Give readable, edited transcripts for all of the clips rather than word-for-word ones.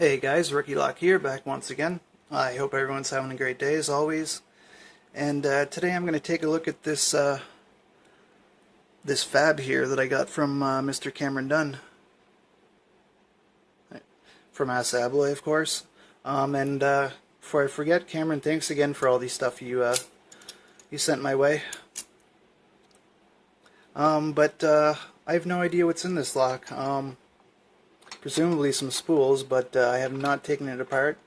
Hey guys, Ricky Lock here, back once again. I hope everyone's having a great day as always. And today I'm going to take a look at this this fab here that I got from Mr. Cameron Dunn, from Assa Abloy, of course. Before I forget, Cameron, thanks again for all the stuff you sent my way. I have no idea what's in this lock. Presumably some spools, but I have not taken it apart.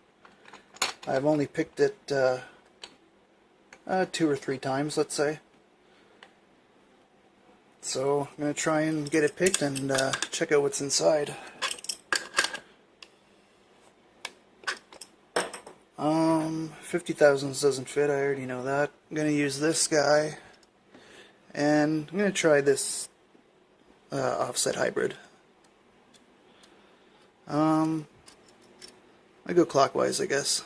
I've only picked it 2 or 3 times, let's say. So I'm going to try and get it picked and check out what's inside. 50,000 doesn't fit, I already know that. I'm going to use this guy, and I'm going to try this offset hybrid. I go clockwise, I guess.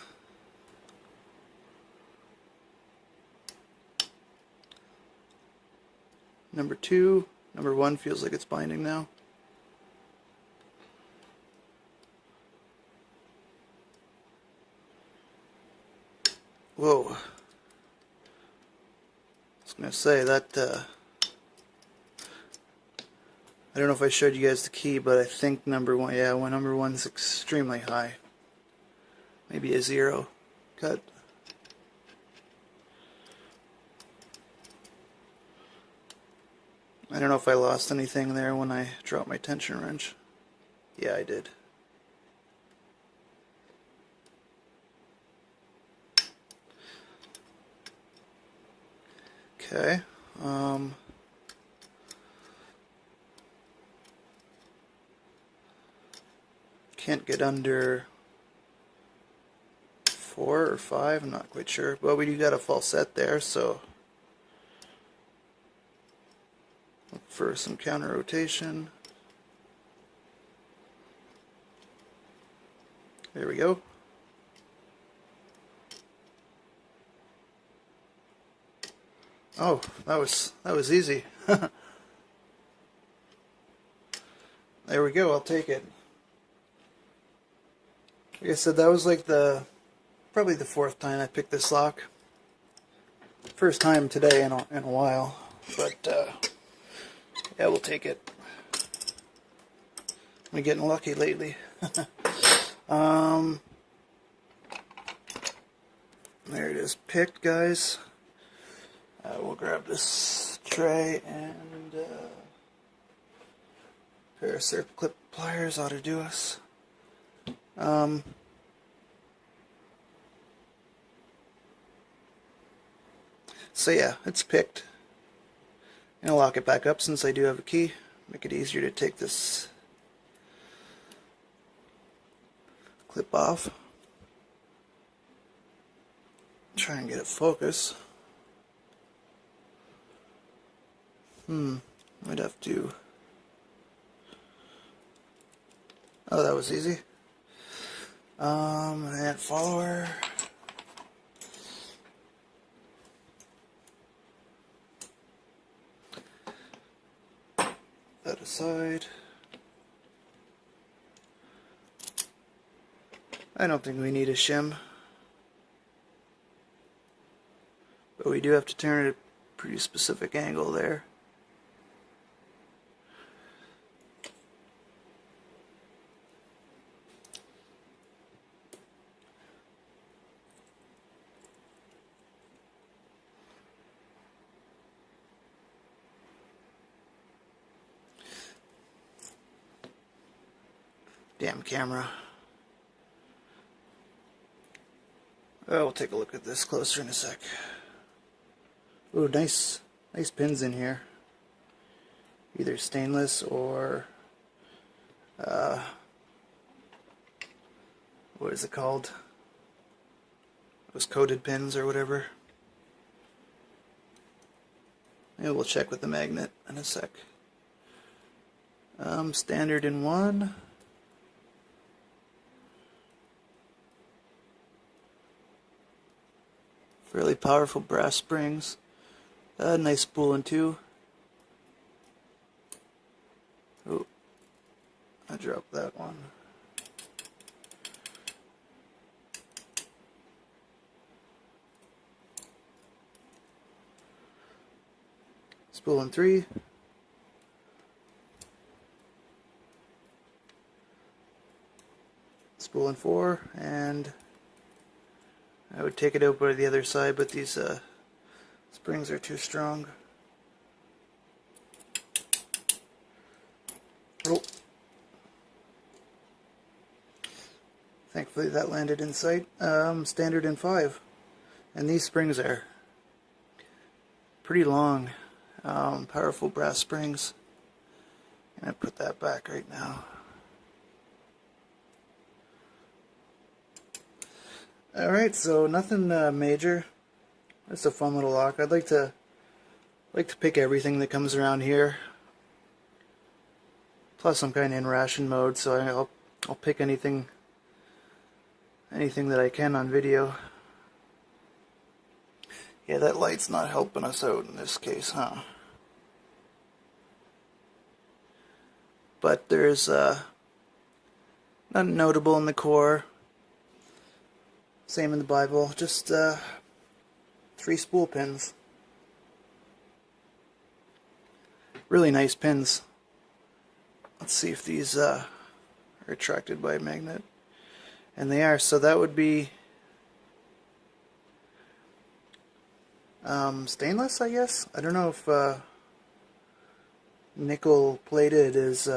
Number 2, number 1 feels like it's binding now. Whoa. I was going to say that, I don't know if I showed you guys the key, but I think number 1, yeah, number 1 is extremely high. Maybe a 0. Cut. I don't know if I lost anything there when I dropped my tension wrench. Yeah, I did. Okay. Can't get under 4 or 5, I'm not quite sure. But we do got a false set there, so look for some counter rotation. There we go. Oh, that was easy. There we go, I'll take it. Like I said, that was like probably the 4th time I picked this lock. First time today in a while, but yeah, we'll take it. I'm getting lucky lately. There it is, picked, guys. We'll grab this tray and a pair of circle clip pliers ought to do us. So yeah, it's picked. I'm gonna lock it back up since I do have a key. Make it easier to take this clip off. Try and get it focused. Might have to. Oh, that was easy. And follower. That aside. I don't think we need a shim, but we do have to turn it at a pretty specific angle there. Damn camera. Oh, we'll take a look at this closer in a sec. Ooh, nice pins in here. Either stainless or what is it called? Those coated pins or whatever. Maybe we'll check with the magnet in a sec. Standard in 1. Fairly powerful brass springs. Nice spool in 2. Oh, I dropped that one. spool in 3, spool in 4, and I would take it out by the other side, but these springs are too strong. Oh. Thankfully that landed in sight. Standard in 5. And these springs are pretty long, powerful brass springs. I'm going to put that back right now. Alright, so nothing major. It's a fun little lock. I'd like to pick everything that comes around here. Plus I'm kind of in ration mode, so I'll pick anything that I can on video. Yeah, that light's not helping us out in this case, huh? But there's nothing notable in the core. Same in the Bible, just 3 spool pins. Really nice pins. Let's see if these are attracted by a magnet. And they are, so that would be stainless, I guess. I don't know if nickel plated is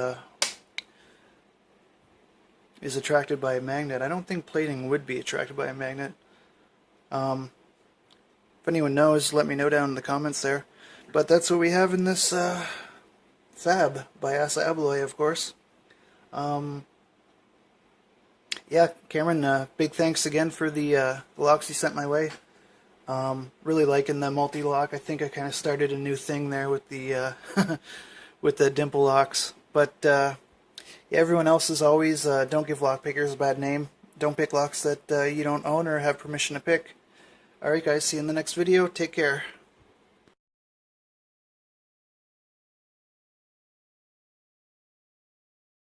attracted by a magnet. I don't think plating would be attracted by a magnet. If anyone knows, let me know down in the comments there. But that's what we have in this Fab by Assa Abloy, of course. Yeah, Cameron, big thanks again for the locks you sent my way. Really liking the multi-lock. I think I kind of started a new thing there with the with the dimple locks. But yeah, everyone else, as always, don't give lock pickers a bad name. Don't pick locks that you don't own or have permission to pick. Alright guys, see you in the next video. Take care.